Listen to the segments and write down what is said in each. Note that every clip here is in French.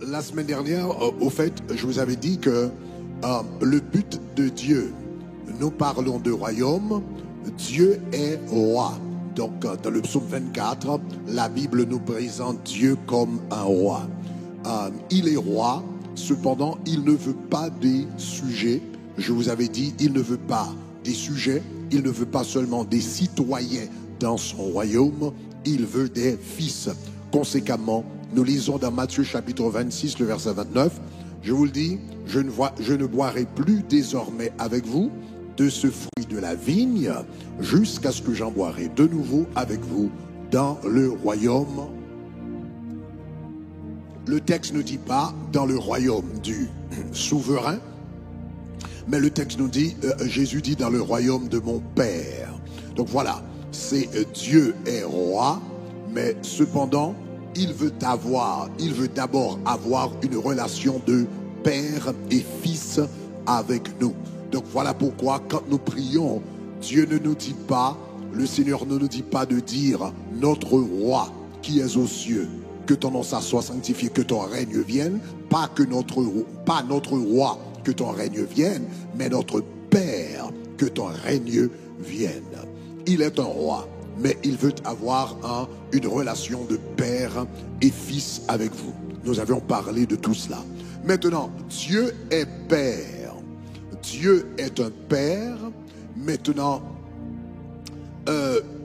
La semaine dernière, au fait, je vous avais dit que le but de Dieu, nous parlons de royaume, Dieu est roi. Donc, dans le psaume 24, la Bible nous présente Dieu comme un roi. Il est roi, cependant, il ne veut pas des sujets. Je vous avais dit, il ne veut pas des sujets, il ne veut pas seulement des citoyens dans son royaume, il veut des fils. Conséquemment, nous lisons dans Matthieu chapitre 26, le verset 29, je vous le dis, je ne boirai plus désormais avec vous de ce fruit de la vigne, jusqu'à ce que j'en boirai de nouveau avec vous dans le royaume. Le texte ne dit pas dans le royaume du souverain, mais le texte nous dit, Jésus dit dans le royaume de mon Père. Donc voilà, c'est Dieu est roi, mais cependant, il veut d'abord avoir une relation de père et fils avec nous. Donc voilà pourquoi quand nous prions, Dieu ne nous dit pas, le Seigneur ne nous dit pas de dire notre roi qui est aux cieux, que ton nom soit sanctifié, que ton règne vienne, pas notre roi, que ton règne vienne, mais notre Père, que ton règne vienne. Il est un roi, mais il veut avoir une relation de père et fils avec vous. Nous avions parlé de tout cela. Maintenant, Dieu est père. Dieu est un père. Maintenant,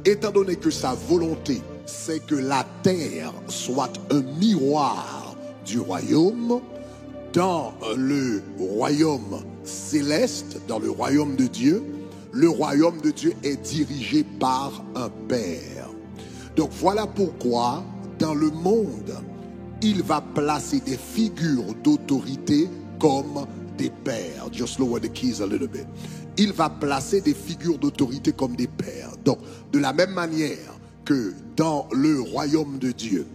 étant donné que sa volonté, c'est que la terre soit un miroir du royaume, dans le royaume céleste, dans le royaume de Dieu, le royaume de Dieu est dirigé par un père. Donc voilà pourquoi, dans le monde, il va placer des figures d'autorité comme des pères. Just lower the keys a little bit. Il va placer des figures d'autorité comme des pères. Donc, de la même manière que dans le royaume de Dieu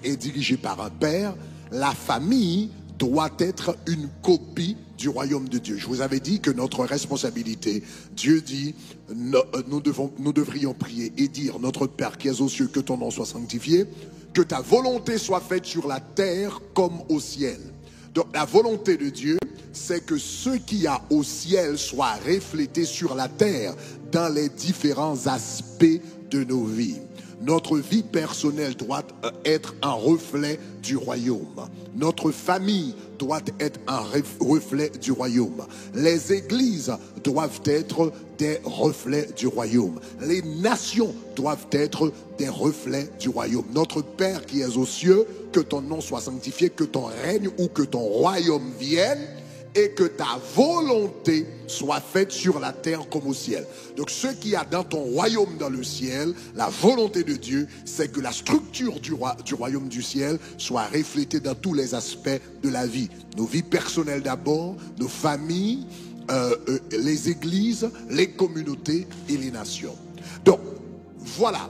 est dirigé par un père, la famille doit être une copie du royaume de Dieu. Je vous avais dit que notre responsabilité, Dieu dit, nous devrions prier et dire, notre Père qui es aux cieux, que ton nom soit sanctifié, que ta volonté soit faite sur la terre comme au ciel. Donc la volonté de Dieu, c'est que ce qu'il y a au ciel soit reflété sur la terre dans les différents aspects de nos vies. Notre vie personnelle doit être un reflet du royaume. Notre famille doit être un reflet du royaume. Les églises doivent être des reflets du royaume. Les nations doivent être des reflets du royaume. Notre Père qui es aux cieux, que ton nom soit sanctifié, que ton règne ou que ton royaume vienne, et que ta volonté soit faite sur la terre comme au ciel. Donc ce qu'il y a dans ton royaume dans le ciel, la volonté de Dieu, c'est que la structure du royaume du ciel soit reflétée dans tous les aspects de la vie. Nos vies personnelles d'abord, nos familles, les églises, les communautés et les nations. Donc voilà.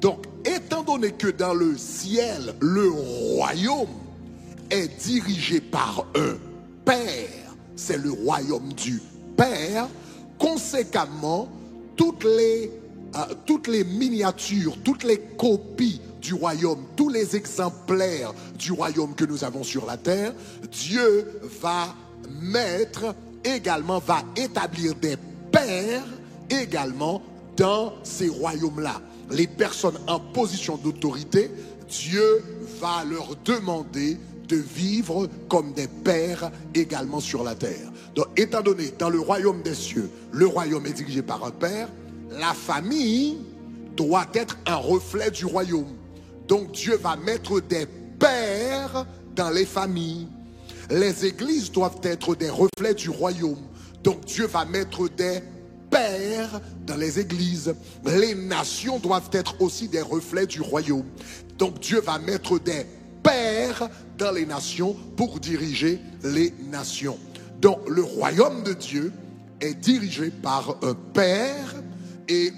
Donc étant donné que dans le ciel, le royaume est dirigé par un Père, c'est le royaume du Père. Conséquemment, toutes les miniatures, toutes les copies du royaume, tous les exemplaires du royaume que nous avons sur la terre, Dieu va établir des pères également dans ces royaumes-là. Les personnes en position d'autorité, Dieu va leur demander de vivre comme des pères également sur la terre. Donc, étant donné, dans le royaume des cieux, le royaume est dirigé par un père, la famille doit être un reflet du royaume. Donc, Dieu va mettre des pères dans les familles. Les églises doivent être des reflets du royaume. Donc, Dieu va mettre des pères dans les églises. Les nations doivent être aussi des reflets du royaume. Donc, Dieu va mettre des père dans les nations pour diriger les nations. Donc le royaume de Dieu est dirigé par un père, et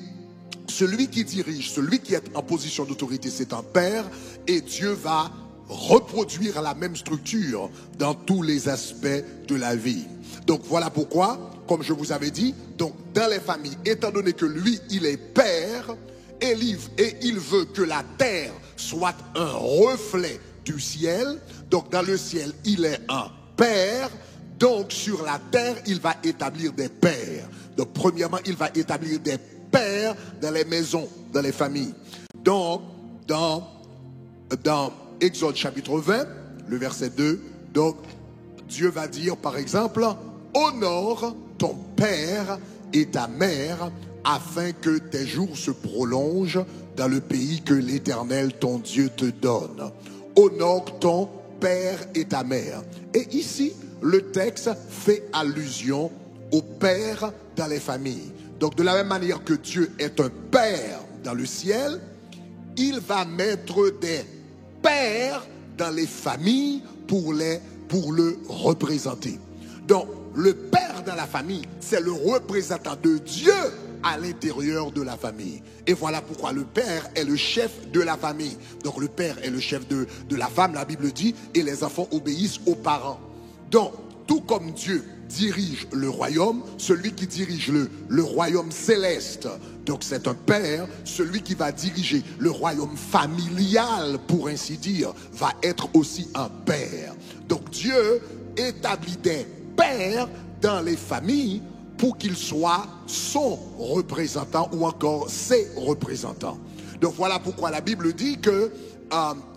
celui qui dirige, celui qui est en position d'autorité, c'est un père, et Dieu va reproduire la même structure dans tous les aspects de la vie. Donc voilà pourquoi, comme je vous avais dit, donc dans les familles, étant donné que lui, il est père, et il veut que la terre soit un reflet du ciel. Donc dans le ciel, il est un père. Donc sur la terre, il va établir des pères. Donc premièrement, il va établir des pères dans les maisons, dans les familles. Donc dans Exode chapitre 20, le verset 2, donc Dieu va dire par exemple, honore ton père et ta mère afin que tes jours se prolongent dans le pays que l'Éternel ton Dieu te donne. Honore ton père et ta mère. Et ici, le texte fait allusion au père dans les familles. Donc de la même manière que Dieu est un père dans le ciel, il va mettre des pères dans les familles pour le représenter. Donc le père dans la famille, c'est le représentant de Dieu à l'intérieur de la famille. Et voilà pourquoi le père est le chef de la famille. Donc le père est le chef de la femme, la Bible dit, et les enfants obéissent aux parents. Donc, tout comme Dieu dirige le royaume, celui qui dirige le royaume céleste, donc c'est un père, celui qui va diriger le royaume familial, pour ainsi dire, va être aussi un père. Donc Dieu établit des pères dans les familles pour qu'ils soient son représentant ou encore ses représentants. Donc voilà pourquoi la Bible dit que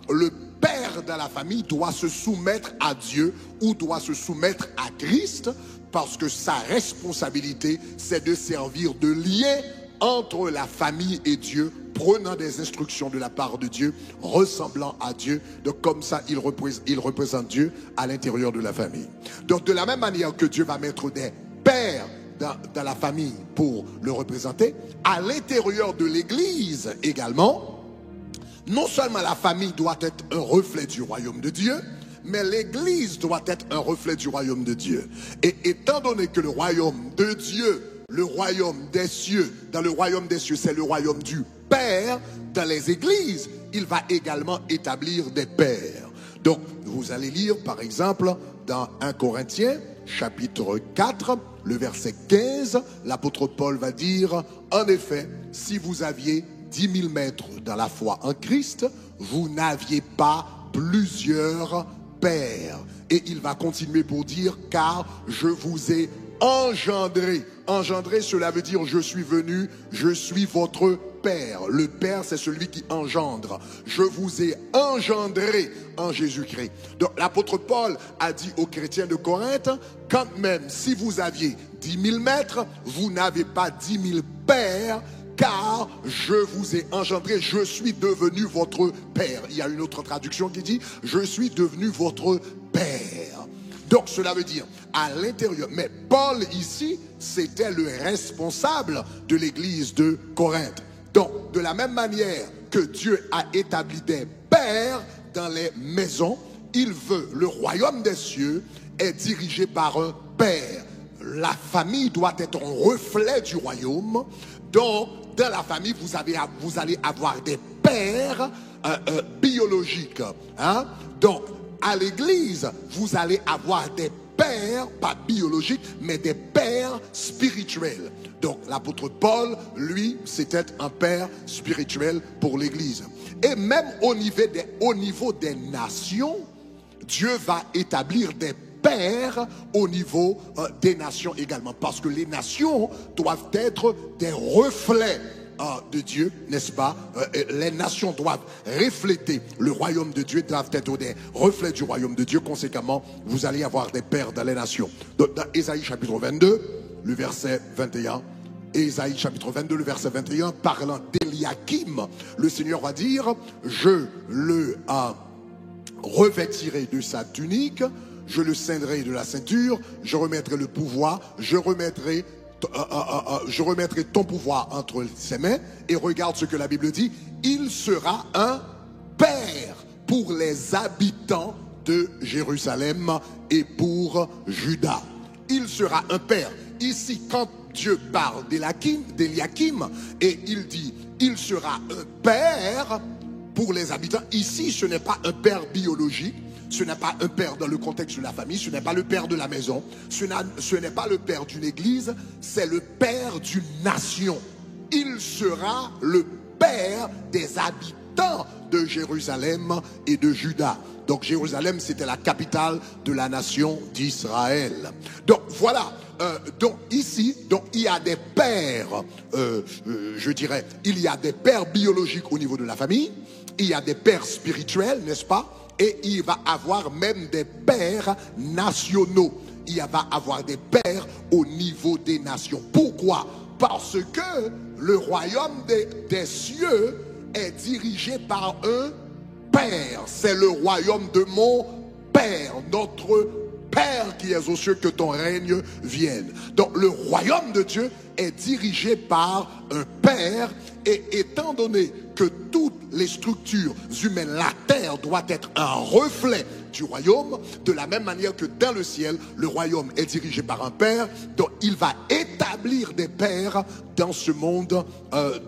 le père dans la famille doit se soumettre à Dieu ou doit se soumettre à Christ, parce que sa responsabilité, c'est de servir de lien entre la famille et Dieu, prenant des instructions de la part de Dieu, ressemblant à Dieu. Donc comme ça, il représente Dieu à l'intérieur de la famille. Donc de la même manière que Dieu va mettre des pères dans la famille pour le représenter, à l'intérieur de l'Église également, non seulement la famille doit être un reflet du royaume de Dieu, mais l'Église doit être un reflet du royaume de Dieu. Et étant donné que le royaume de Dieu, le royaume des cieux, dans le royaume des cieux, c'est le royaume du Père, dans les églises, il va également établir des pères. Donc, vous allez lire, par exemple, dans 1 Corinthiens, chapitre 4, le verset 15, l'apôtre Paul va dire, en effet, si vous aviez 10 000 maîtres dans la foi en Christ, vous n'aviez pas plusieurs pères. Et il va continuer pour dire, car je vous ai engendré. Engendré, cela veut dire je suis venu, je suis votre père. Le père, c'est celui qui engendre. Je vous ai engendré en Jésus-Christ. Donc l'apôtre Paul a dit aux chrétiens de Corinthe, quand même si vous aviez 10 000 maîtres, vous n'avez pas 10 000 pères, car je vous ai engendré, je suis devenu votre père. Il y a une autre traduction qui dit, je suis devenu votre père. Donc cela veut dire, à l'intérieur, mais Paul ici, c'était le responsable de l'église de Corinthe. Donc, de la même manière que Dieu a établi des pères dans les maisons, il veut, le royaume des cieux est dirigé par un père. La famille doit être un reflet du royaume. Donc, dans la famille, vous allez avoir des pères biologiques. Hein? Donc, à l'église, vous allez avoir des pères, pas biologiques, mais des pères spirituels. Donc, l'apôtre Paul, lui, c'était un père spirituel pour l'église. Et même au niveau des nations, Dieu va établir des pères au niveau des nations également. Parce que les nations doivent être des reflets de Dieu, n'est-ce pas? Les nations doivent refléter le royaume de Dieu, doivent être des reflets du royaume de Dieu. Conséquemment, vous allez avoir des pères dans les nations. Donc, dans Ésaïe chapitre 22, le verset 21, Ésaïe chapitre 22, le verset 21, parlant d'Éliakim, le Seigneur va dire, je le revêtirai de sa tunique, je le ceindrai de la ceinture, je remettrai le pouvoir, je remettrai ton pouvoir entre ses mains. Et regarde ce que la Bible dit, il sera un père pour les habitants de Jérusalem et pour Juda. Il sera un père. Ici, quand Dieu parle d'Éliakim et il dit, il sera un père pour les habitants. Ici, ce n'est pas un père biologique. Ce n'est pas un père dans le contexte de la famille, ce n'est pas le père de la maison, ce n'est pas le père d'une église, c'est le père d'une nation. Il sera le père des habitants temps de Jérusalem et de Juda. Donc Jérusalem, c'était la capitale de la nation d'Israël. Donc voilà, donc ici, donc il y a des pères, je dirais, il y a des pères biologiques au niveau de la famille, il y a des pères spirituels, n'est-ce pas? Et il va avoir même des pères nationaux. Il va avoir des pères au niveau des nations. Pourquoi? Parce que le royaume des cieux est dirigé par un Père. C'est le royaume de mon Père, notre Père qui est aux cieux, que ton règne vienne. Donc le royaume de Dieu est dirigé par un Père, et étant donné que toutes les structures humaines, la terre doit être un reflet du royaume, de la même manière que dans le ciel, le royaume est dirigé par un Père, donc il va établir des pères dans ce monde,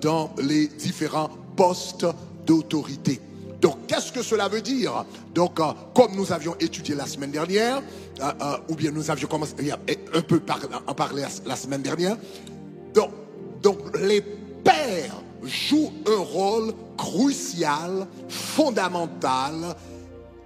dans les différents postes d'autorité. Donc, qu'est-ce que cela veut dire? Donc, comme nous avions étudié la semaine dernière, ou bien nous avions commencé un peu en parler la semaine dernière, donc les pères jouent un rôle crucial, fondamental,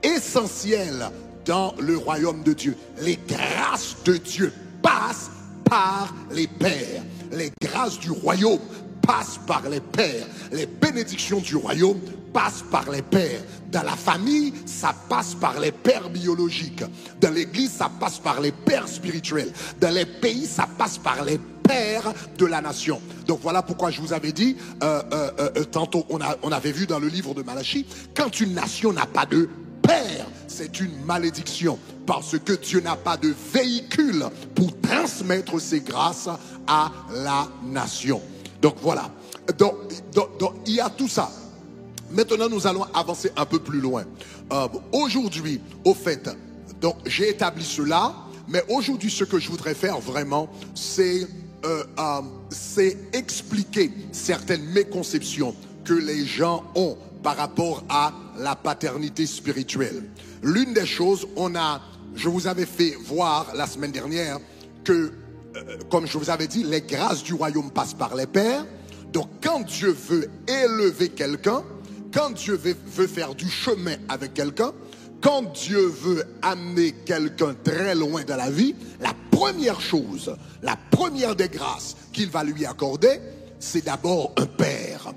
essentiel dans le royaume de Dieu. Les grâces de Dieu passent par les pères. Les grâces du royaume passent par les pères. Les bénédictions du royaume passent par les pères. Dans la famille, ça passe par les pères biologiques. Dans l'église, ça passe par les pères spirituels. Dans les pays, ça passe par les pères de la nation. Donc voilà pourquoi je vous avais dit, tantôt on avait vu dans le livre de Malachie, quand une nation n'a pas de père, c'est une malédiction, parce que Dieu n'a pas de véhicule pour transmettre ses grâces à la nation. Donc voilà, donc il y a tout ça. Maintenant, nous allons avancer un peu plus loin. Aujourd'hui, au fait, donc j'ai établi cela, mais aujourd'hui, ce que je voudrais faire vraiment, c'est expliquer certaines méconceptions que les gens ont par rapport à la paternité spirituelle. L'une des choses, je vous avais fait voir la semaine dernière que, comme je vous avais dit, les grâces du royaume passent par les pères. Donc, quand Dieu veut élever quelqu'un, quand Dieu veut faire du chemin avec quelqu'un, quand Dieu veut amener quelqu'un très loin dans la vie, la première chose, la première des grâces qu'il va lui accorder, c'est d'abord un père.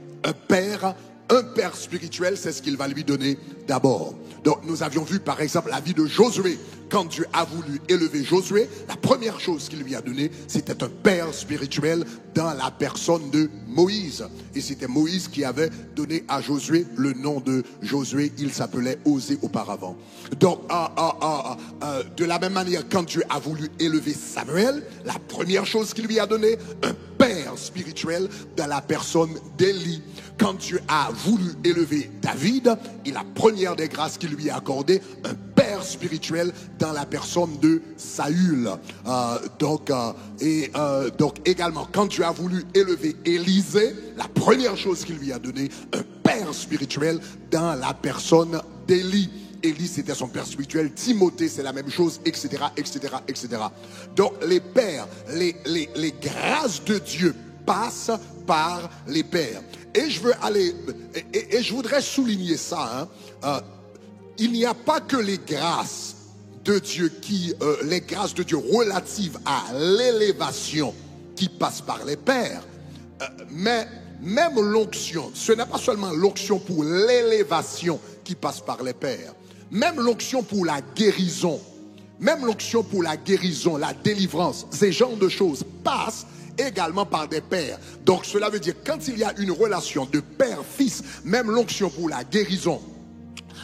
Un père spirituel, c'est ce qu'il va lui donner d'abord. Donc nous avions vu par exemple la vie de Josué. Quand Dieu a voulu élever Josué, la première chose qu'il lui a donnée, c'était un père spirituel dans la personne de Moïse. Et c'était Moïse qui avait donné à Josué le nom de Josué. Il s'appelait Osée auparavant. Donc de la même manière, quand Dieu a voulu élever Samuel, la première chose qu'il lui a donnée, un père spirituel dans la personne d'Élie. Quand Dieu a voulu élever David, et la première des grâces qu'il lui a accordées, un père spirituel dans la personne de Saül. Donc également, quand Dieu a voulu élever Élisée, la première chose qu'il lui a donnée, un père spirituel dans la personne d'Élie. Élie, c'était son père spirituel. Timothée, c'est la même chose, etc., etc., etc. Donc, les pères, les grâces de Dieu passent par les pères. Et je veux aller, et je voudrais souligner ça. Il n'y a pas que les grâces de Dieu les grâces de Dieu relatives à l'élévation qui passent par les pères, mais même l'onction, ce n'est pas seulement l'onction pour l'élévation qui passe par les pères. Même l'onction pour la guérison, la délivrance, ces genres de choses passent également par des pères. Donc cela veut dire quand il y a une relation de père-fils, même l'onction pour la guérison,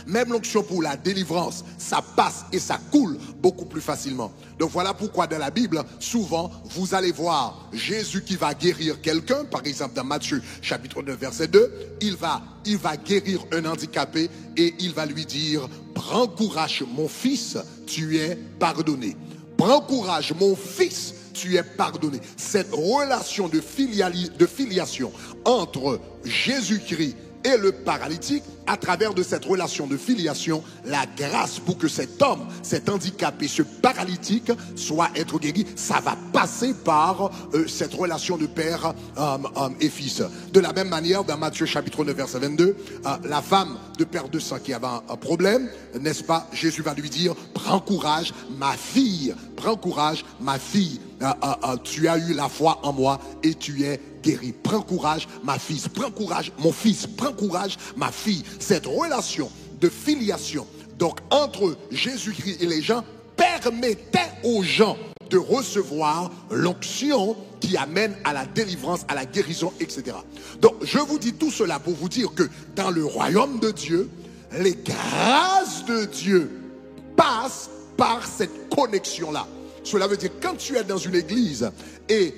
même l'onction pour la délivrance, ça passe et ça coule beaucoup plus facilement. Donc voilà pourquoi dans la Bible, souvent, vous allez voir Jésus qui va guérir quelqu'un. Par exemple, dans Matthieu chapitre 9, verset 2, il va guérir un handicapé et il va lui dire « Prends courage, mon fils, tu es pardonné. Prends courage, mon fils, tu es pardonné. » Cette relation de filiation entre Jésus-Christ et le paralytique, à travers de cette relation de filiation, la grâce pour que cet homme, cet handicapé, ce paralytique soit être guéri, ça va passer par cette relation de père et fils. De la même manière, dans Matthieu chapitre 9 verset 22, la femme de père de sang qui avait un problème, n'est-ce pas, Jésus va lui dire, prends courage ma fille, prends courage ma fille, tu as eu la foi en moi et tu es guéri. Prends courage ma fille, prends courage mon fils, prends courage ma fille. Cette relation de filiation donc entre Jésus-Christ et les gens permettait aux gens de recevoir l'onction qui amène à la délivrance, à la guérison, etc. Donc je vous dis tout cela pour vous dire que dans le royaume de Dieu, les grâces de Dieu passent par cette connexion-là. Cela veut dire quand tu es dans une église et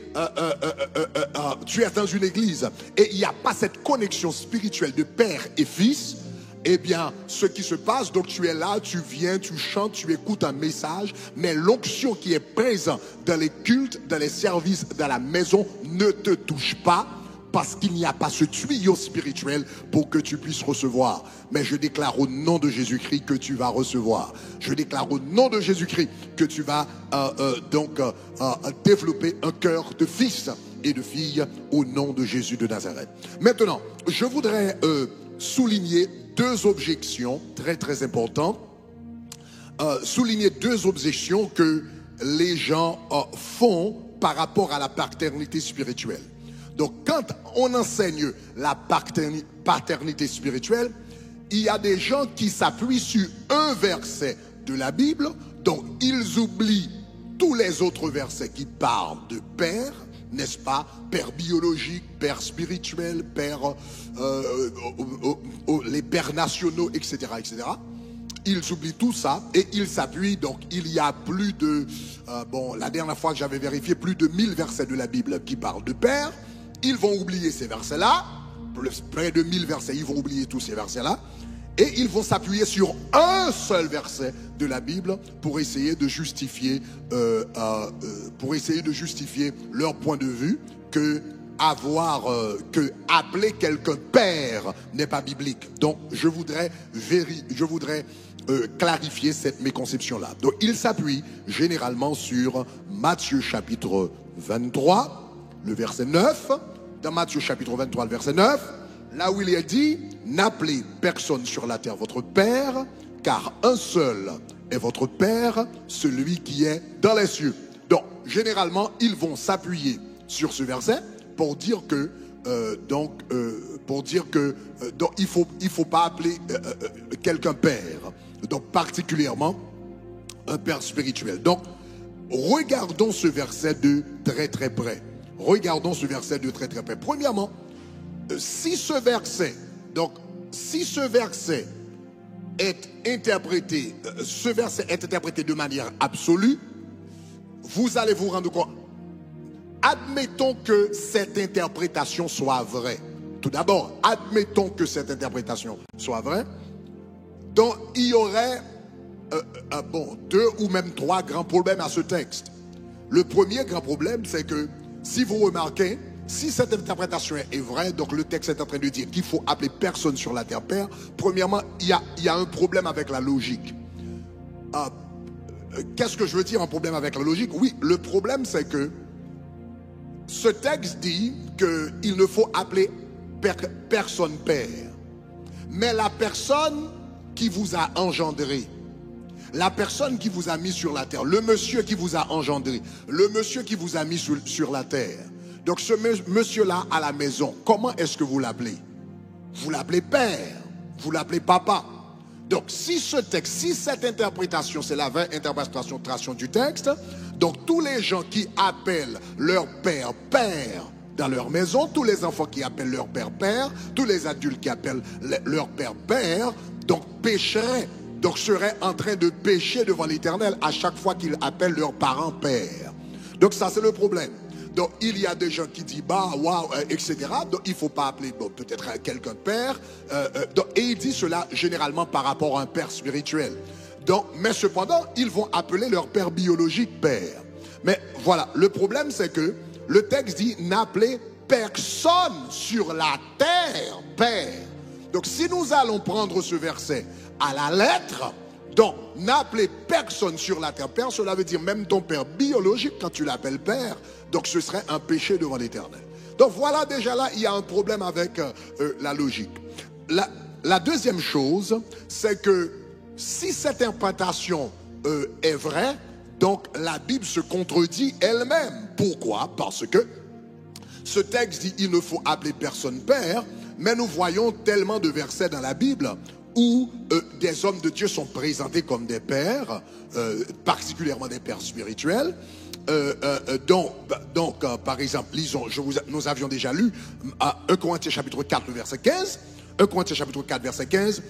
il n'y a pas cette connexion spirituelle de père et fils, eh bien, ce qui se passe, donc tu es là, tu viens, tu chantes, tu écoutes un message, mais l'onction qui est présente dans les cultes, dans les services, dans la maison ne te touche pas, parce qu'il n'y a pas ce tuyau spirituel pour que tu puisses recevoir. Mais je déclare au nom de Jésus-Christ que tu vas recevoir. Je déclare au nom de Jésus-Christ que tu vas développer un cœur de fils et de fille au nom de Jésus de Nazareth. Maintenant, je voudrais souligner deux objections très très importantes. Souligner deux objections que les gens font par rapport à la paternité spirituelle. Donc quand on enseigne la paternité spirituelle, il y a des gens qui s'appuient sur un verset de la Bible, donc ils oublient tous les autres versets qui parlent de père, n'est-ce pas, père biologique, père spirituel, père, les pères nationaux, etc., etc. Ils oublient tout ça et ils s'appuient, donc il y a plus de, la dernière fois que j'avais vérifié, plus de 1000 versets de la Bible qui parlent de père. Ils vont oublier ces versets-là, près de 1000 versets, ils vont oublier tous ces versets-là, et ils vont s'appuyer sur un seul verset de la Bible pour essayer de justifier, leur point de vue que appeler quelqu'un père n'est pas biblique. Donc je voudrais clarifier cette méconception-là. Donc ils s'appuient généralement sur Matthieu chapitre 23, le verset 9, dans Matthieu chapitre 23, le verset 9, là où il est dit, n'appelez personne sur la terre votre père, car un seul est votre père, celui qui est dans les cieux. Donc, généralement, ils vont s'appuyer sur ce verset pour dire que, il faut pas appeler quelqu'un père, donc particulièrement un père spirituel. Donc, regardons ce verset de très très près. Regardons ce verset de très très près. Premièrement, si ce verset est interprété, de manière absolue, vous allez vous rendre compte. Admettons que cette interprétation soit vraie. Tout d'abord, admettons que cette interprétation soit vraie. Donc, il y aurait deux ou même trois grands problèmes à ce texte. Le premier grand problème, c'est que si vous remarquez, si cette interprétation est vraie, donc le texte est en train de dire qu'il faut appeler personne sur la terre père, premièrement, il y a un problème avec la logique. Qu'est-ce que je veux dire, un problème avec la logique? Oui, le problème c'est que ce texte dit qu'il ne faut appeler personne père. Mais la personne qui vous a engendré, la personne qui vous a mis sur la terre, le monsieur qui vous a engendré, le monsieur qui vous a mis sur la terre. Donc ce monsieur-là à la maison, comment est-ce que vous l'appelez? Vous l'appelez père, vous l'appelez papa. Donc si ce texte, si cette interprétation, c'est la vraie interprétation du texte, donc tous les gens qui appellent leur père père dans leur maison, tous les enfants qui appellent leur père père, tous les adultes qui appellent leur père père, donc pécheraient. Donc seraient en train de pécher devant l'Éternel à chaque fois qu'ils appellent leurs parents père. Donc ça c'est le problème. Donc il y a des gens qui disent bah waouh etc. Donc il faut pas appeler peut-être quelqu'un père. Et il dit cela généralement par rapport à un père spirituel. Donc mais cependant ils vont appeler leur père biologique père. Mais voilà, le problème c'est que le texte dit n'appelez personne sur la terre père. Donc si nous allons prendre ce verset à la lettre, donc n'appeler personne sur la terre père, cela veut dire même ton père biologique, quand tu l'appelles père, donc ce serait un péché devant l'Éternel. Donc voilà, déjà là, il y a un problème avec la logique. La deuxième chose, c'est que si cette interprétation est vraie, donc la Bible se contredit elle-même. Pourquoi? Parce que ce texte dit il ne faut appeler personne père, mais nous voyons tellement de versets dans la Bible où des hommes de Dieu sont présentés comme des pères, particulièrement des pères spirituels. Par exemple, lisons, nous avions déjà lu 1 Corinthiens chapitre 4, le verset 15. 1 Corinthiens chapitre 4, verset 15,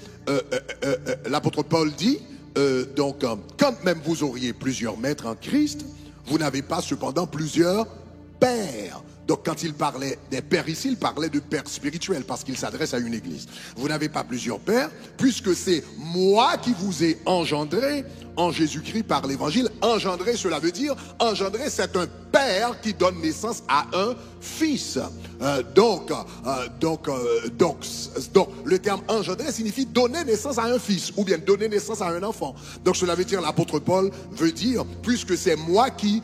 l'apôtre Paul dit, quand même vous auriez plusieurs maîtres en Christ, vous n'avez pas cependant plusieurs pères. Donc quand il parlait des pères ici, il parlait de pères spirituels parce qu'il s'adresse à une église. Vous n'avez pas plusieurs pères, puisque c'est moi qui vous ai engendré en Jésus-Christ par l'évangile. Engendré, cela veut dire, engendré, c'est un père qui donne naissance à un fils. Donc, le terme engendré signifie donner naissance à un fils, ou bien donner naissance à un enfant. Donc cela veut dire, l'apôtre Paul veut dire, puisque c'est moi qui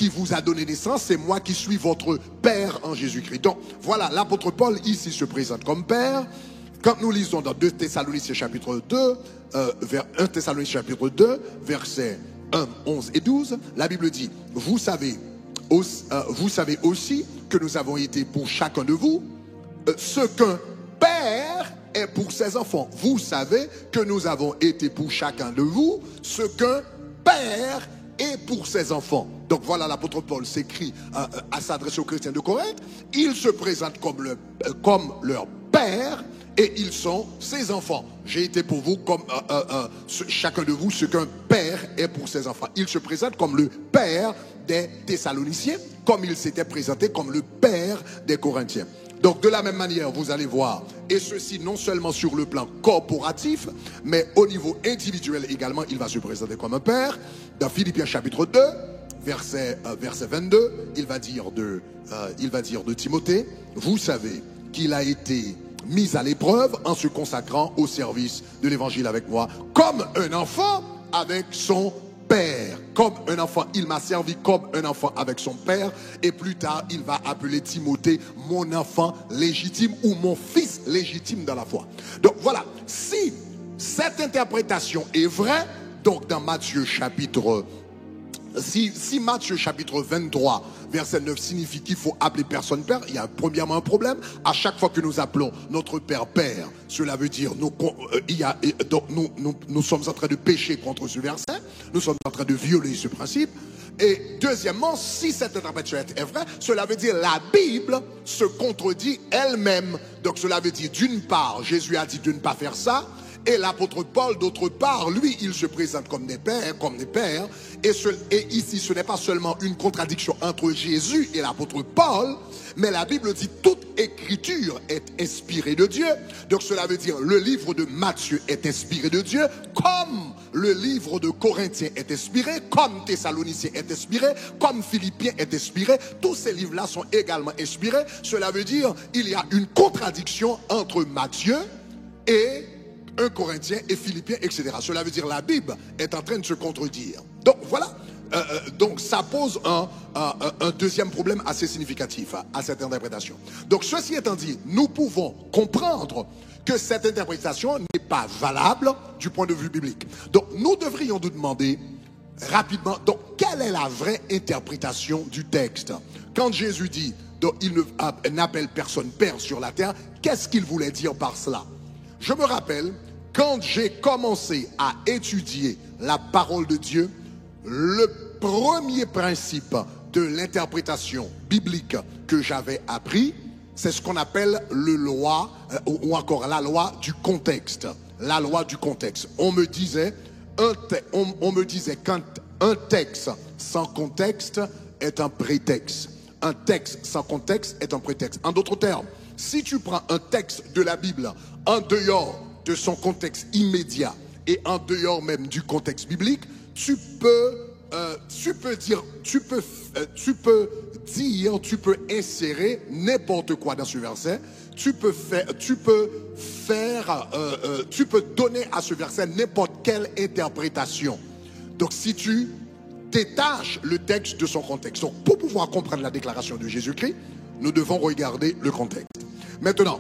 vous a donné naissance, c'est moi qui suis votre père en Jésus-Christ. Donc voilà, l'apôtre Paul ici se présente comme père. Quand nous lisons dans 2 Thessaloniciens chapitre 2, vers 1 Thessaloniciens chapitre 2, versets 1, 11 et 12, la Bible dit, vous savez aussi que nous avons été pour chacun de vous ce qu'un père est pour ses enfants. Vous savez que nous avons été pour chacun de vous ce qu'un père est pour ses enfants. Donc voilà, l'apôtre Paul s'écrit à s'adresser aux chrétiens de Corinthe. Il se présente comme leur père et ils sont ses enfants. J'ai été pour vous comme chacun de vous ce qu'un père est pour ses enfants. Il se présente comme le père des Thessaloniciens, comme il s'était présenté comme le père des Corinthiens. Donc de la même manière, vous allez voir, et ceci non seulement sur le plan corporatif, mais au niveau individuel également, il va se présenter comme un père. Dans Philippiens chapitre 2, verset 22, il va dire de Timothée, vous savez qu'il a été mis à l'épreuve en se consacrant au service de l'évangile avec moi, comme un enfant avec son père. Comme un enfant, il m'a servi comme un enfant avec son père, et plus tard il va appeler Timothée mon enfant légitime ou mon fils légitime dans la foi. Donc voilà, si cette interprétation est vraie, donc dans Matthieu chapitre si Matthieu chapitre 23 verset 9 signifie qu'il faut appeler personne père, il y a premièrement un problème. À chaque fois que nous appelons notre père père, cela veut dire nous sommes en train de pécher contre ce verset, nous sommes en train de violer ce principe. Et deuxièmement, si cette interprétation est vraie, cela veut dire la Bible se contredit elle-même. Donc cela veut dire d'une part, Jésus a dit de ne pas faire ça, et l'apôtre Paul, d'autre part, lui, il se présente comme des pères, et ici, ce n'est pas seulement une contradiction entre Jésus et l'apôtre Paul, mais la Bible dit toute écriture est inspirée de Dieu. Donc cela veut dire le livre de Matthieu est inspiré de Dieu, comme le livre de Corinthiens est inspiré, comme Thessaloniciens est inspiré, comme Philippiens est inspiré. Tous ces livres-là sont également inspirés. Cela veut dire il y a une contradiction entre Matthieu et 1 Corinthiens et Philippiens, etc. Cela veut dire la Bible est en train de se contredire. Donc voilà, donc ça pose un deuxième problème assez significatif à cette interprétation. Donc ceci étant dit, nous pouvons comprendre que cette interprétation n'est pas valable du point de vue biblique. Donc nous devrions nous demander rapidement, donc quelle est la vraie interprétation du texte? Quand Jésus dit, donc, il n'appelle personne père sur la terre, qu'est-ce qu'il voulait dire par cela? Je me rappelle, quand j'ai commencé à étudier la parole de Dieu, le premier principe de l'interprétation biblique que j'avais appris, c'est ce qu'on appelle le loi, ou encore la loi du contexte. La loi du contexte. On me disait qu'un texte sans contexte est un prétexte. Un texte sans contexte est un prétexte. En d'autres termes, si tu prends un texte de la Bible en dehors de son contexte immédiat et en dehors même du contexte biblique, tu peux tu peux insérer n'importe quoi dans ce verset. Tu peux donner à ce verset n'importe quelle interprétation. Donc si tu détaches le texte de son contexte, donc pour pouvoir comprendre la déclaration de Jésus-Christ, nous devons regarder le contexte. Maintenant,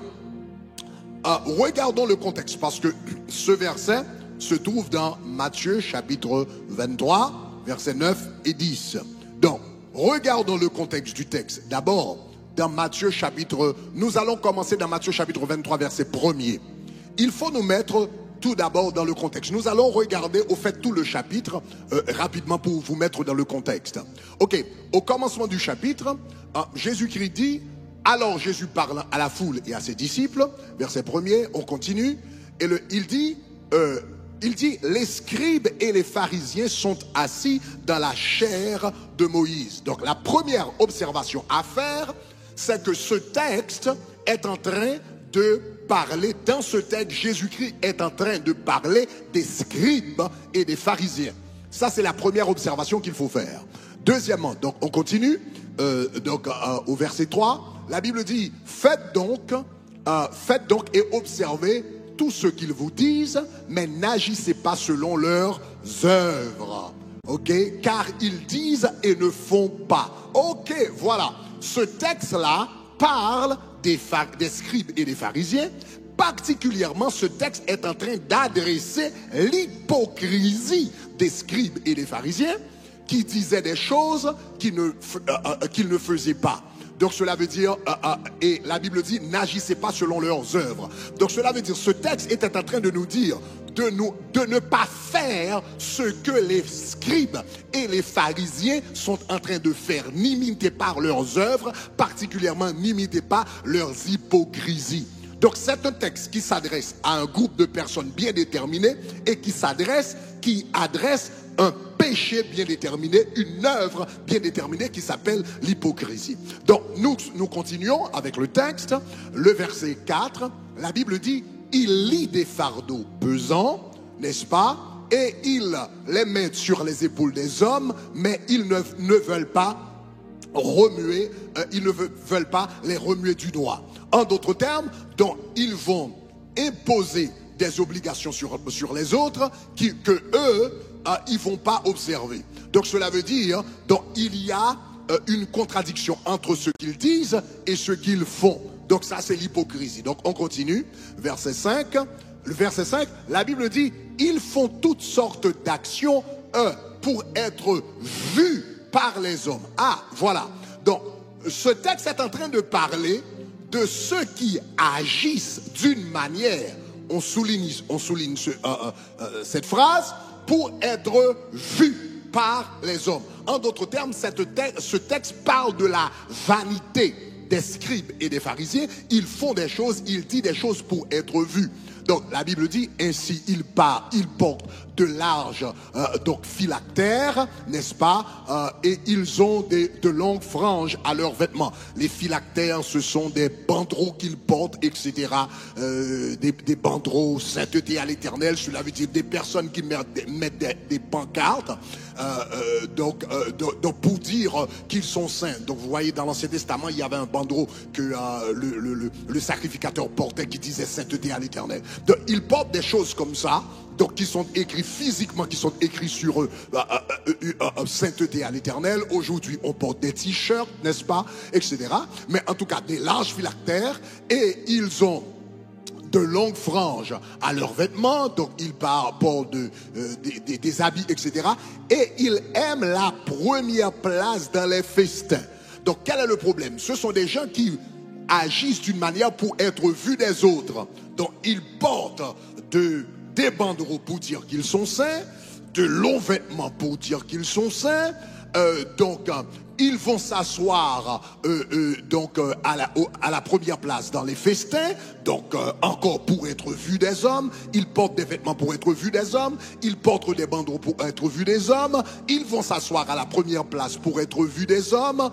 regardons le contexte, parce que ce verset se trouve dans Matthieu chapitre 23, versets 9 et 10. Donc, regardons le contexte du texte. D'abord, nous allons commencer dans Matthieu chapitre 23, verset 1er. Il faut nous mettre tout d'abord dans le contexte. Nous allons regarder au fait tout le chapitre rapidement pour vous mettre dans le contexte. Ok, au commencement du chapitre, Jésus-Christ dit, alors Jésus parle à la foule et à ses disciples, verset 1er, on continue, et il dit, les scribes et les pharisiens sont assis dans la chair de Moïse. Donc la première observation à faire, c'est que ce texte est en train de parler, dans ce texte, Jésus-Christ est en train de parler des scribes et des pharisiens. Ça, c'est la première observation qu'il faut faire. Deuxièmement, donc on continue, au verset 3, la Bible dit, faites donc et observez tout ce qu'ils vous disent, mais n'agissez pas selon leurs œuvres. Ok? Car ils disent et ne font pas. Ok, voilà. Ce texte-là parle des scribes et des pharisiens. Particulièrement, ce texte est en train d'adresser l'hypocrisie des scribes et des pharisiens qui disaient des choses qu'ils ne faisaient pas. Donc cela veut dire, et la Bible dit, n'agissez pas selon leurs œuvres. Donc cela veut dire, ce texte était en train de nous dire de ne pas faire ce que les scribes et les pharisiens sont en train de faire. N'imitez pas leurs œuvres, particulièrement n'imitez pas leurs hypocrisies. Donc c'est un texte qui s'adresse à un groupe de personnes bien déterminées et qui adresse un péché bien déterminé, une œuvre bien déterminée qui s'appelle l'hypocrisie. Donc nous continuons avec le texte, le verset 4, la Bible dit, il lie des fardeaux pesants, n'est-ce pas, et il les met sur les épaules des hommes, mais ils ne veulent pas remuer, ils ne veulent pas les remuer du doigt. En d'autres termes, donc ils vont imposer des obligations sur les autres que eux, ils vont pas observer. Donc cela veut dire, donc il y a une contradiction entre ce qu'ils disent et ce qu'ils font. Donc ça c'est l'hypocrisie. Donc on continue, verset 5. Le verset 5, la Bible dit, ils font toutes sortes d'actions pour être vus par les hommes. Ah, voilà. Donc ce texte est en train de parler de ceux qui agissent d'une manière, on souligne cette phrase, pour être vus par les hommes. En d'autres termes, ce texte parle de la vanité des scribes et des pharisiens. Ils font des choses, ils disent des choses pour être vus. Donc la Bible dit, ainsi ils portent de larges phylactères, n'est-ce pas, et ils ont de longues franges à leurs vêtements. Les phylactères, ce sont des banderoles qu'ils portent, etc. Des banderoles, sainteté à l'Éternel, cela veut dire des personnes qui mettent des pancartes, donc pour dire qu'ils sont saints. Donc vous voyez, dans l'Ancien Testament, il y avait un bandeau que le sacrificateur portait qui disait sainteté à l'Éternel. Donc ils portent des choses comme ça, donc qui sont écrits physiquement, qui sont écrits sur eux, sainteté à l'Éternel. Aujourd'hui, on porte des t-shirts, n'est-ce pas, etc. Mais en tout cas, des larges phylactères, et ils ont de longues franges à leurs vêtements, donc ils portent des habits, etc. Et ils aiment la première place dans les festins. Donc quel est le problème? Ce sont des gens qui agissent d'une manière pour être vus des autres. Donc ils portent des banderoles pour dire qu'ils sont saints, de longs vêtements pour dire qu'ils sont saints, ils vont s'asseoir à la première place dans les festins, donc encore pour être vus des hommes. Ils portent des vêtements pour être vus des hommes, ils portent des bandeaux pour être vus des hommes, ils vont s'asseoir à la première place pour être vus des hommes,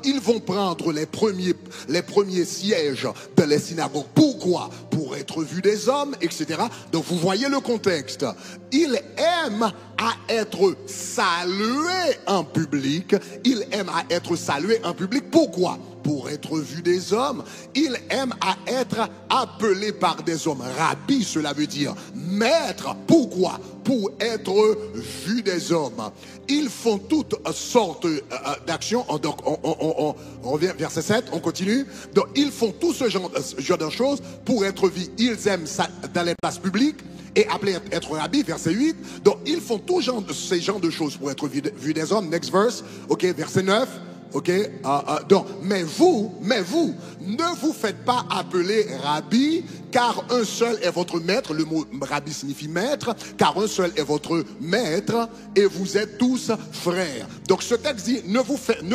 ils vont prendre les premiers sièges de les synagogues. Pourquoi? Pour être vus des hommes, etc. Donc vous voyez le contexte. Ils aiment à être salués en public. Ils aiment à être salués en public. Pourquoi? Pour être vus des hommes. Ils aiment à être appelés par des hommes. Rabbi, cela veut dire maître. Pourquoi? Pour être vus des hommes. Ils font toutes sortes d'actions. Donc on revient verset 7, on continue. Donc ils font tout ce genre de choses pour être vus. Ils aiment ça dans les places publiques et appelés être rabbi, verset 8. Donc ils font tout ces genres de choses pour être vus des hommes. Next verse, ok, verset 9. Ok, donc, mais vous, ne vous faites pas appeler rabbi, car un seul est votre maître. Le mot rabbi signifie maître, car un seul est votre maître, et vous êtes tous frères. Donc ce texte dit, ne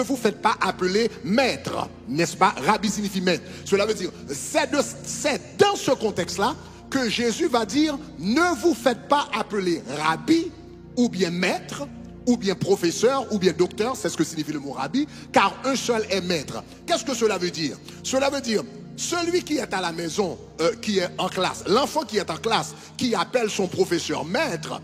vous faites pas appeler maître, n'est-ce pas? Rabbi signifie maître. Cela veut dire, c'est dans ce contexte-là que Jésus va dire, ne vous faites pas appeler rabbi, ou bien maître, ou bien professeur, ou bien docteur, c'est ce que signifie le mot rabbi, car un seul est maître. Qu'est-ce que cela veut dire? Cela veut dire, celui qui est à la maison, qui est en classe, l'enfant qui est en classe, qui appelle son professeur maître,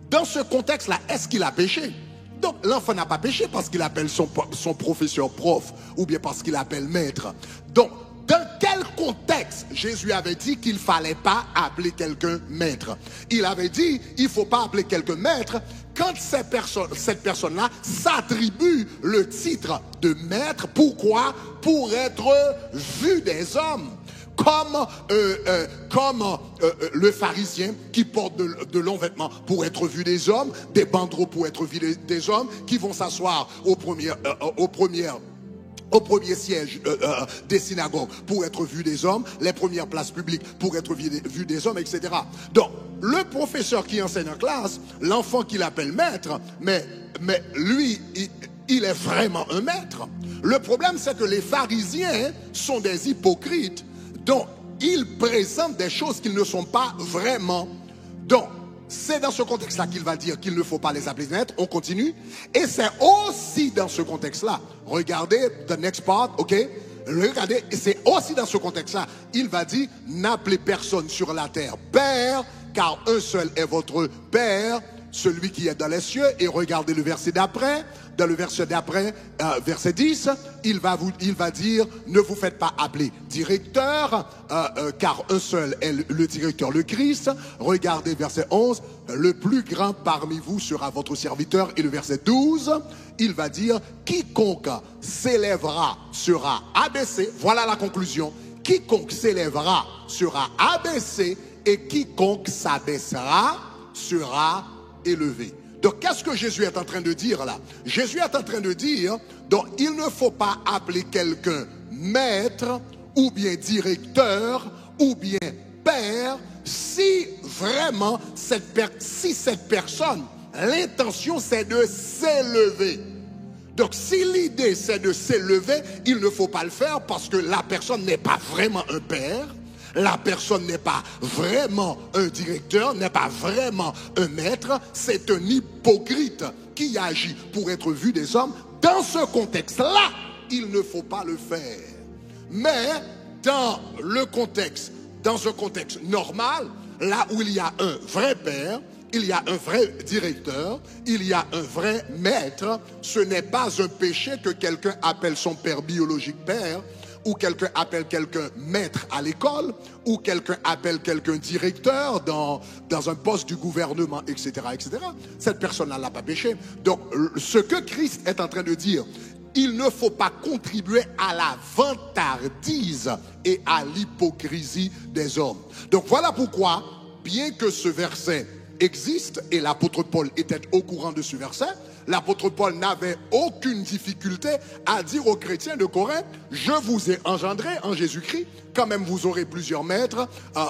dans ce contexte-là, est-ce qu'il a péché? Donc l'enfant n'a pas péché parce qu'il appelle son professeur prof, ou bien parce qu'il appelle maître. Donc, dans quel contexte Jésus avait dit qu'il ne fallait pas appeler quelqu'un maître? Il avait dit, il ne faut pas appeler quelqu'un maître quand cette personne-là s'attribue le titre de maître. Pourquoi? Pour être vu des hommes. Comme le pharisien qui porte de longs vêtements pour être vu des hommes, des bandeaux pour être vu des hommes, qui vont s'asseoir au premier siège des synagogues pour être vu des hommes, les premières places publiques pour être vu des hommes, etc. Donc, le professeur qui enseigne en classe, l'enfant qui l'appelle maître, mais lui, il est vraiment un maître. Le problème, c'est que les pharisiens sont des hypocrites, donc ils présentent des choses qu'ils ne sont pas vraiment. Donc, c'est dans ce contexte-là qu'il va dire qu'il ne faut pas les appeler maîtres. On continue. Et c'est aussi dans ce contexte-là. Regardez, the next part, ok? Regardez, c'est aussi dans ce contexte-là. Il va dire, n'appelez personne sur la terre père, car un seul est votre père, celui qui est dans les cieux. Et regardez le verset d'après. Dans le verset d'après, verset 10, il va dire, ne vous faites pas appeler directeur, car un seul est le directeur, le Christ. Regardez verset 11, le plus grand parmi vous sera votre serviteur. Et le verset 12, il va dire, quiconque s'élèvera sera abaissé. Voilà la conclusion. Quiconque s'élèvera sera abaissé, et quiconque s'abaissera sera élevé. Donc, qu'est-ce que Jésus est en train de dire là? Jésus est en train de dire, donc, il ne faut pas appeler quelqu'un maître, ou bien directeur, ou bien père, si vraiment si cette personne, l'intention c'est de s'élever. Donc, si l'idée c'est de s'élever, il ne faut pas le faire parce que la personne n'est pas vraiment un père. La personne n'est pas vraiment un directeur, n'est pas vraiment un maître. C'est un hypocrite qui agit pour être vu des hommes. Dans ce contexte-là, il ne faut pas le faire. Mais dans un contexte normal, là où il y a un vrai père, il y a un vrai directeur, il y a un vrai maître, ce n'est pas un péché que quelqu'un appelle son père biologique père, ou quelqu'un appelle quelqu'un maître à l'école, ou quelqu'un appelle quelqu'un directeur dans un poste du gouvernement, etc., etc. Cette personne-là n'a pas péché. Donc, ce que Christ est en train de dire, il ne faut pas contribuer à la vantardise et à l'hypocrisie des hommes. Donc, voilà pourquoi, bien que ce verset existe et l'apôtre Paul était au courant de ce verset. L'apôtre Paul n'avait aucune difficulté à dire aux chrétiens de Corinthe, je vous ai engendré en Jésus-Christ, quand même vous aurez plusieurs maîtres,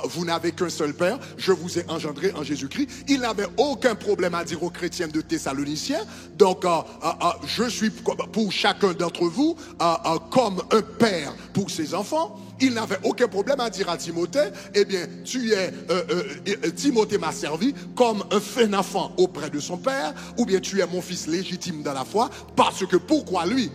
vous n'avez qu'un seul Père, je vous ai engendré en Jésus-Christ. Il n'avait aucun problème à dire aux chrétiens de Thessaloniciens, donc je suis pour chacun d'entre vous comme un père pour ses enfants. Il n'avait aucun problème à dire à Timothée, eh bien, Timothée m'a servi comme un fin enfant auprès de son père, ou bien tu es mon fils légitime dans la foi, parce que pourquoi lui,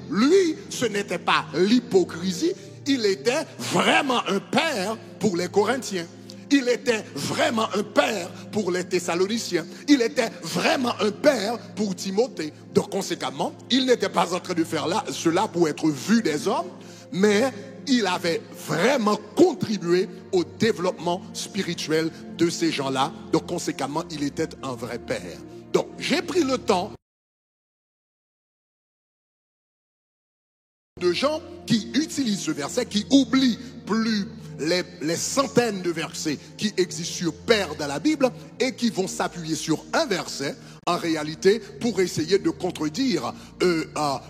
ce n'était pas l'hypocrisie, il était vraiment un père pour les Corinthiens. Il était vraiment un père pour les Thessaloniciens. Il était vraiment un père pour Timothée. Donc, conséquemment, il n'était pas en train de faire cela pour être vu des hommes, mais il avait vraiment contribué au développement spirituel de ces gens-là. Donc, conséquemment, il était un vrai père. Donc, j'ai pris le temps de gens qui utilisent ce verset, qui oublient plus les centaines de versets qui existent sur père dans la Bible et qui vont s'appuyer sur un verset en réalité pour essayer de contredire un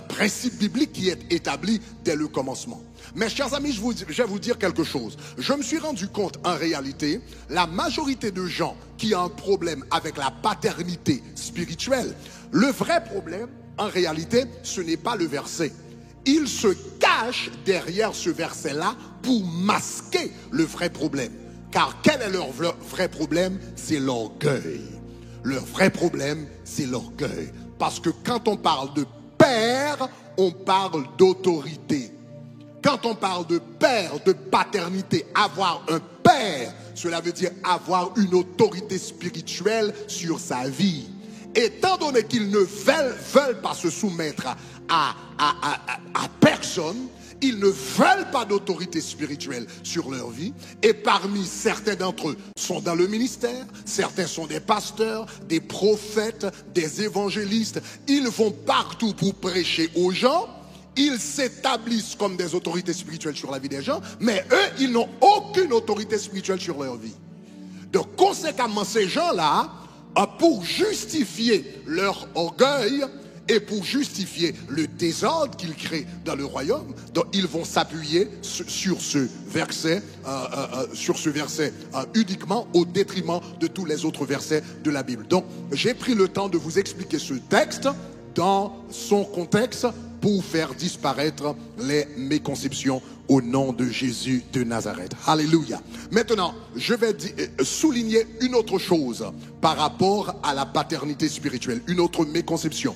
principe biblique qui est établi dès le commencement. Mes chers amis, je vais vous dire quelque chose. Je me suis rendu compte en réalité, la majorité de gens qui ont un problème avec la paternité spirituelle, le vrai problème en réalité ce n'est pas le verset. Ils se cachent derrière ce verset-là pour masquer le vrai problème. Car quel est leur vrai problème? C'est l'orgueil. Leur vrai problème, c'est l'orgueil. Parce que quand on parle de père, on parle d'autorité. Quand on parle de père, de paternité, avoir un père, cela veut dire avoir une autorité spirituelle sur sa vie. Étant donné qu'ils ne veulent pas se soumettre à personne, ils ne veulent pas d'autorité spirituelle sur leur vie. Et parmi certains d'entre eux sont dans le ministère, certains sont des pasteurs, des prophètes, des évangélistes. Ils vont partout pour prêcher aux gens. Ils s'établissent comme des autorités spirituelles sur la vie des gens, mais eux, ils n'ont aucune autorité spirituelle sur leur vie. Donc, conséquemment, ces gens-là, pour justifier leur orgueil et pour justifier le désordre qu'ils créent dans le royaume, donc ils vont s'appuyer sur ce verset, uniquement au détriment de tous les autres versets de la Bible. Donc, j'ai pris le temps de vous expliquer ce texte dans son contexte pour faire disparaître les méconceptions au nom de Jésus de Nazareth. Alléluia. Maintenant, je vais souligner une autre chose par rapport à la paternité spirituelle, une autre méconception.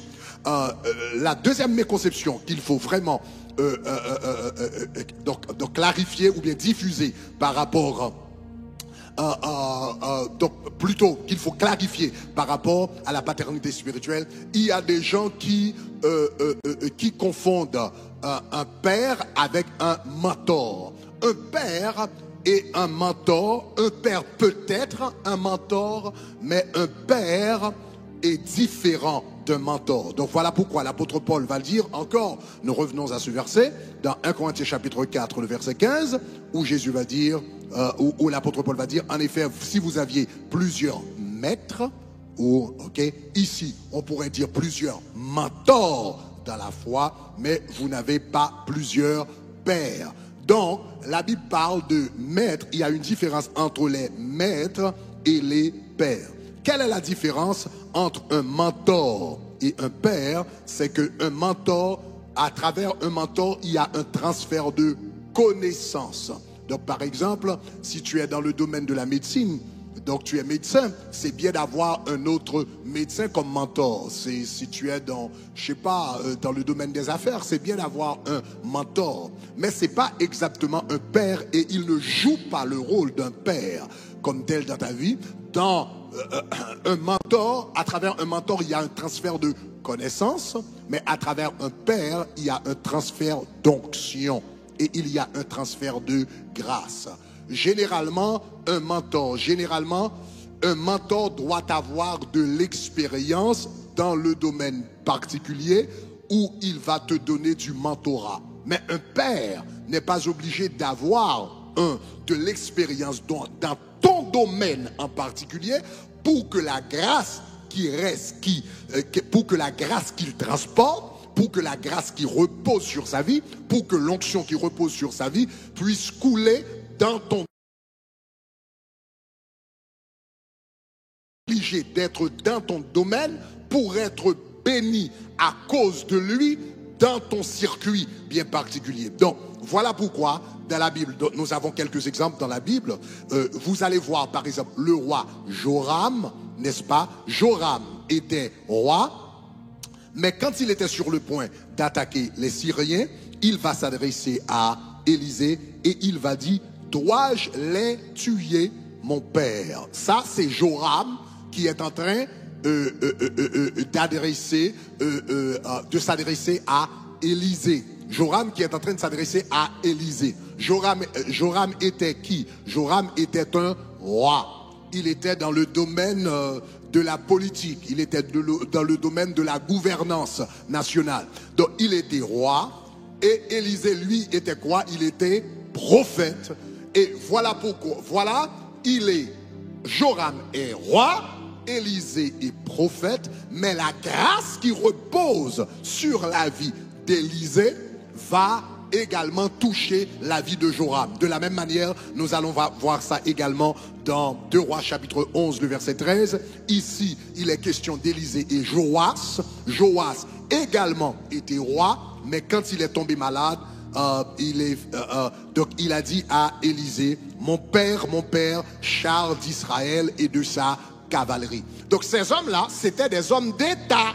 La deuxième méconception qu'il faut vraiment donc clarifier ou bien diffuser par rapport donc plutôt qu'il faut clarifier par rapport à la paternité spirituelle. Il y a des gens qui confondent un père avec un mentor. Un père et un mentor, un père peut être un mentor, mais un père est différent d'un mentor. Donc voilà pourquoi l'apôtre Paul va le dire encore. Nous revenons à ce verset dans 1 Corinthiens chapitre 4, le verset 15, où Jésus va dire, où l'apôtre Paul va dire, en effet, si vous aviez plusieurs maîtres, ou ici on pourrait dire plusieurs mentors dans la foi, mais vous n'avez pas plusieurs pères. Donc la Bible parle de maîtres. Il y a une différence entre les maîtres et les pères. Quelle est la différence entre un mentor et un père? C'est qu'un mentor, à travers un mentor, il y a un transfert de connaissances. Donc par exemple, si tu es dans le domaine de la médecine, donc tu es médecin, c'est bien d'avoir un autre médecin comme mentor. Si tu es dans, je sais pas, dans le domaine des affaires, c'est bien d'avoir un mentor. Mais c'est pas exactement un père et il ne joue pas le rôle d'un père comme tel dans ta vie. Dans un mentor, à travers un mentor, il y a un transfert de connaissances, mais à travers un père, il y a un transfert d'onction et il y a un transfert de grâce. Généralement, un mentor doit avoir de l'expérience dans le domaine particulier où il va te donner du mentorat. Mais un père n'est pas obligé d'avoir de l'expérience dans ton domaine en particulier pour que la grâce qui reste, pour que la grâce qu'il transporte, pour que la grâce qui repose sur sa vie, pour que l'onction qui repose sur sa vie puisse couler dans ton obligé d'être dans ton domaine pour être béni à cause de lui dans ton circuit bien particulier. Donc, voilà pourquoi dans la Bible, nous avons quelques exemples dans la Bible. Vous allez voir par exemple le roi Joram, n'est-ce pas? Joram était roi, mais quand il était sur le point d'attaquer les Syriens, il va s'adresser à Élisée et il va dire: dois-je les tuer, mon père? Ça, c'est Joram qui est en train de s'adresser à Élisée. Joram qui est en train de s'adresser à Élisée. Joram était qui? Joram était un roi. Il était dans le domaine de la politique. Il était dans le domaine de la gouvernance nationale. Donc il était roi. Et Élisée, lui, était quoi? Il était prophète. Et voilà pourquoi. Voilà, Joram est roi. Élisée est prophète, mais la grâce qui repose sur la vie d'Élisée va également toucher la vie de Joram. De la même manière, nous allons voir ça également dans 2 Rois chapitre 11, le verset 13. Ici, il est question d'Élisée et Joas. Joas également était roi, mais quand il est tombé malade, donc il a dit à Élisée: mon père, char d'Israël et de sa cavalerie. Donc ces hommes-là, c'était des hommes d'État.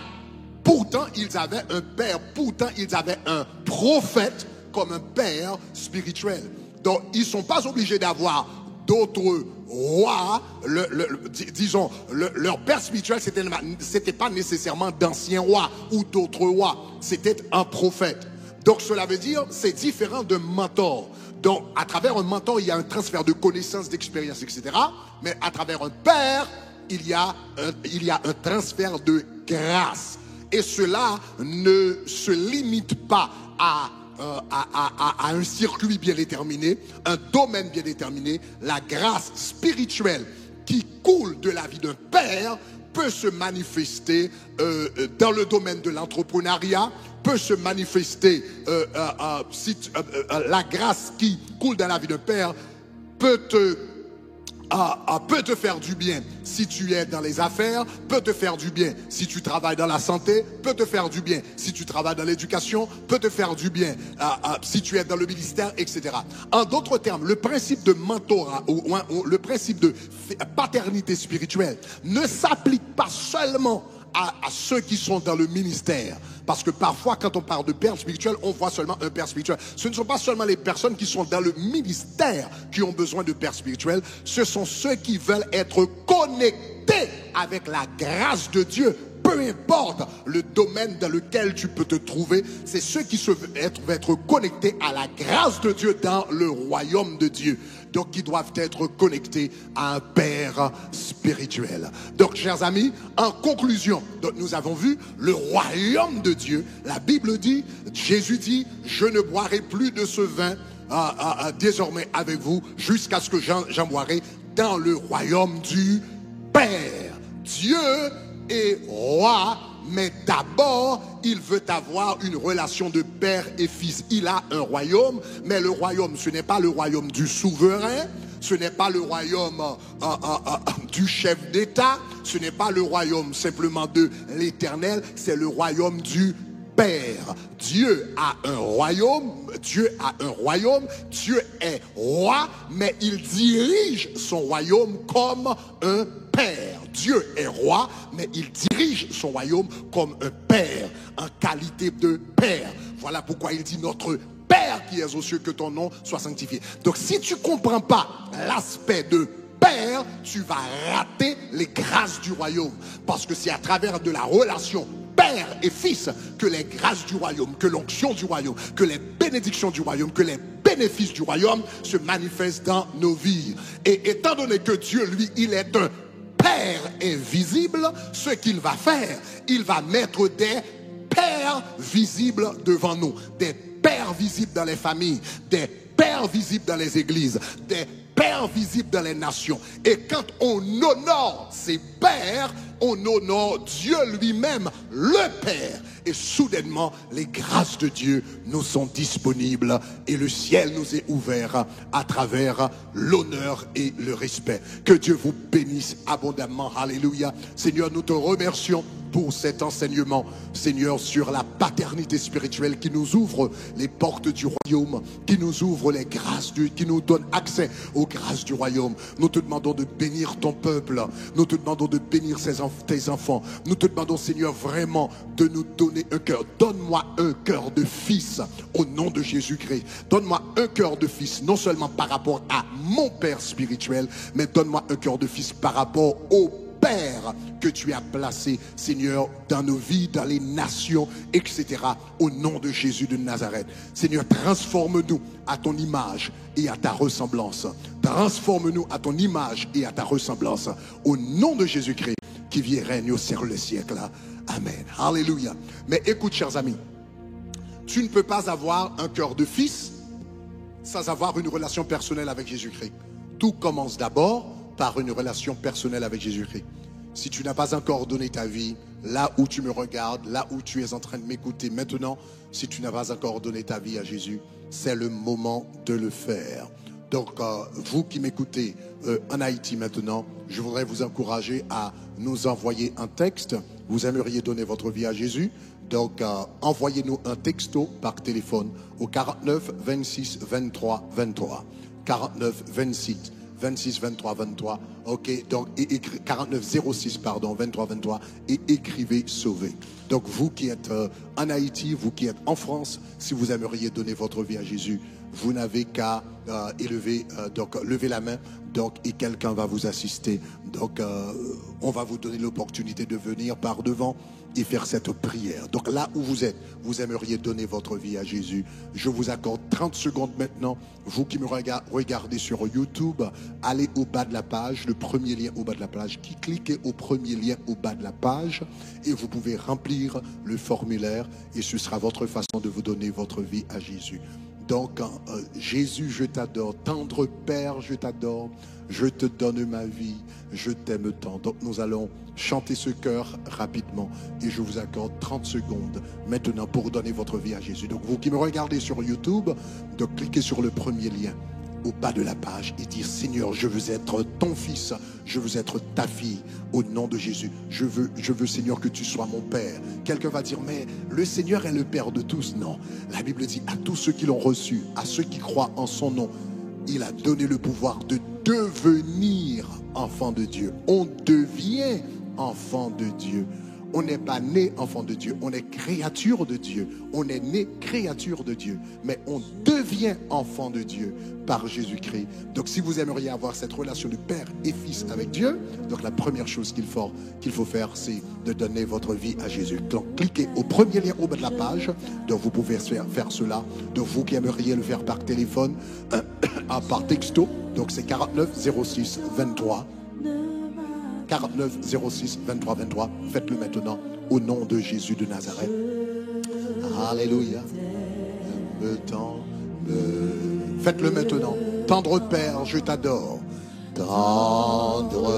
Pourtant, ils avaient un père, pourtant, ils avaient un prophète comme un père spirituel. Donc, ils ne sont pas obligés d'avoir d'autres rois. Disons, leur père spirituel, c'était pas nécessairement d'anciens rois ou d'autres rois. C'était un prophète. Donc, cela veut dire, c'est différent d'un mentor. Donc, à travers un mentor, il y a un transfert de connaissances, d'expérience, etc. Mais à travers un père, il y a un transfert de grâce. Et cela ne se limite pas à un circuit bien déterminé, un domaine bien déterminé. La grâce spirituelle qui coule de la vie d'un père peut se manifester dans le domaine de l'entrepreneuriat, peut se manifester, la grâce qui coule dans la vie d'un père peut te faire du bien si tu es dans les affaires, peut te faire du bien si tu travailles dans la santé, peut te faire du bien si tu travailles dans l'éducation, peut te faire du bien si tu es dans le ministère, etc. En d'autres termes, le principe de mentorat ou le principe de paternité spirituelle ne s'applique pas seulement à ceux qui sont dans le ministère. Parce que parfois, quand on parle de père spirituel, on voit seulement un père spirituel. Ce ne sont pas seulement les personnes qui sont dans le ministère qui ont besoin de père spirituel. Ce sont ceux qui veulent être connectés avec la grâce de Dieu. Peu importe le domaine dans lequel tu peux te trouver, c'est ceux qui veulent être connectés à la grâce de Dieu dans le royaume de Dieu. Donc, qui doivent être connectés à un père spirituel. Donc, chers amis, en conclusion, donc nous avons vu le royaume de Dieu. La Bible dit, Jésus dit: je ne boirai plus de ce vin désormais avec vous jusqu'à ce que j'en boirai dans le royaume du Père. Dieu est roi, mais d'abord, il veut avoir une relation de père et fils. Il a un royaume, mais le royaume, ce n'est pas le royaume du souverain, ce n'est pas le royaume du chef d'État, ce n'est pas le royaume simplement de l'Éternel, c'est le royaume du Père. Dieu a un royaume, Dieu est roi, mais il dirige son royaume comme un père. Dieu est roi, mais il dirige son royaume comme un père, en qualité de père. Voilà pourquoi il dit: notre Père qui es aux cieux, que ton nom soit sanctifié. Donc si tu ne comprends pas l'aspect de père, tu vas rater les grâces du royaume. Parce que c'est à travers de la relation père et fils que les grâces du royaume, que l'onction du royaume, que les bénédictions du royaume, que les bénéfices du royaume se manifestent dans nos vies. Et étant donné que Dieu, lui, il est un Père invisible, ce qu'il va faire, il va mettre des pères visibles devant nous, des pères visibles dans les familles, des pères visibles dans les églises, des Père visible dans les nations. Et quand on honore ses pères, on honore Dieu lui-même, le Père. Et soudainement, les grâces de Dieu nous sont disponibles et le ciel nous est ouvert à travers l'honneur et le respect. Que Dieu vous bénisse abondamment. Alléluia. Seigneur, nous te remercions pour cet enseignement, Seigneur, sur la paternité spirituelle qui nous ouvre les portes du royaume, qui nous ouvre les grâces, qui nous donne accès aux grâces du royaume. Nous te demandons de bénir ton peuple, nous te demandons de bénir tes enfants, nous te demandons, Seigneur, vraiment de nous donner un cœur. Donne-moi un cœur de fils au nom de Jésus-Christ. Donne-moi un cœur de fils, non seulement par rapport à mon Père spirituel, mais donne-moi un cœur de fils par rapport au Père que tu as placé, Seigneur, dans nos vies, dans les nations, etc. Au nom de Jésus de Nazareth. Seigneur, transforme-nous à ton image et à ta ressemblance. Transforme-nous à ton image et à ta ressemblance. Au nom de Jésus-Christ, qui vit et règne au siècle des siècles. Amen. Alléluia. Mais écoute, chers amis, tu ne peux pas avoir un cœur de fils sans avoir une relation personnelle avec Jésus-Christ. Tout commence d'abord par une relation personnelle avec Jésus-Christ. Si tu n'as pas encore donné ta vie, là où tu me regardes, là où tu es en train de m'écouter maintenant, si tu n'as pas encore donné ta vie à Jésus, c'est le moment de le faire. Donc, vous qui m'écoutez en Haïti maintenant, je voudrais vous encourager à nous envoyer un texte. Vous aimeriez donner votre vie à Jésus. Donc, envoyez-nous un texto par téléphone au 49 26 23 23. 49 26 23 23. Ok, donc 49 06 pardon 23 23 et écrivez sauvé. Donc vous qui êtes en Haïti, vous qui êtes en France, si vous aimeriez donner votre vie à Jésus, vous n'avez qu'à lever la main, donc, et quelqu'un va vous assister. Donc on va vous donner l'opportunité de venir par devant et faire cette prière. Donc là où vous êtes, vous aimeriez donner votre vie à Jésus. Je vous accorde 30 secondes maintenant. Vous qui me regardez sur YouTube, allez au bas de la page, le premier lien au bas de la page, cliquez au premier lien au bas de la page et vous pouvez remplir le formulaire et ce sera votre façon de vous donner votre vie à Jésus. Donc, Jésus, je t'adore. Tendre Père, je t'adore. Je te donne ma vie. Je t'aime tant. Donc, nous allons chanter ce chœur rapidement. Et je vous accorde 30 secondes maintenant pour donner votre vie à Jésus. Donc, vous qui me regardez sur YouTube, donc cliquez sur le premier lien au bas de la page et dire: Seigneur, je veux être ton fils, je veux être ta fille au nom de Jésus. Je veux Seigneur que tu sois mon Père. Quelqu'un va dire: mais le Seigneur est le Père de tous. Non, la Bible dit: à tous ceux qui l'ont reçu, à ceux qui croient en son nom, il a donné le pouvoir de devenir enfant de Dieu. On devient enfant de Dieu. On n'est pas né enfant de Dieu, on est créature de Dieu. On est né créature de Dieu, mais on devient enfant de Dieu par Jésus-Christ. Donc si vous aimeriez avoir cette relation de père et fils avec Dieu, donc la première chose qu'il faut faire, c'est de donner votre vie à Jésus. Donc cliquez au premier lien au bas de la page, donc vous pouvez faire cela. Donc vous qui aimeriez le faire par téléphone, par texto, donc c'est 49 06 23. 49 06 23 23. Faites-le maintenant au nom de Jésus de Nazareth. Alléluia. Faites-le maintenant. Tendre Père, je t'adore. Tendre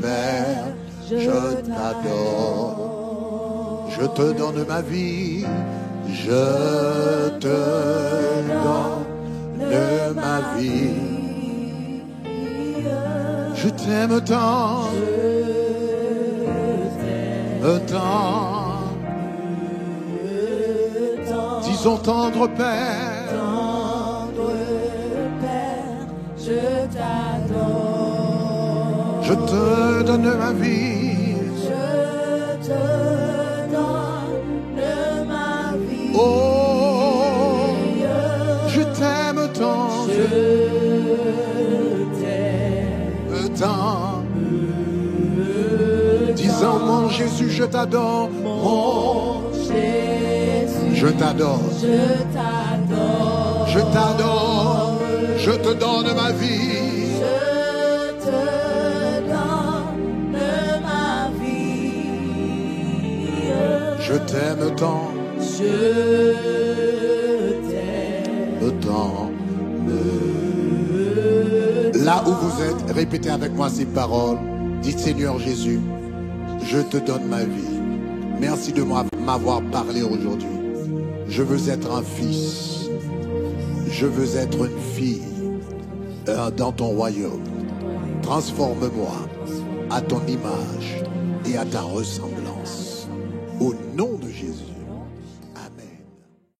Père, je t'adore. Je te donne ma vie. Je te donne ma vie. Je t'aime tant, disons tendre Père, je t'adore, je te donne ma vie, je te donne ma vie, oh, je t'aime tant, tant. Disons mon Jésus, je t'adore, mon Jésus, je t'adore, je t'adore, je t'adore, je te donne ma vie, je te donne ma vie, je t'aime tant, je t'aime tant. Là où vous êtes, répétez avec moi ces paroles. Dites Seigneur Jésus, je te donne ma vie. Merci de m'avoir parlé aujourd'hui. Je veux être un fils. Je veux être une fille dans ton royaume. Transforme-moi à ton image et à ta ressemblance.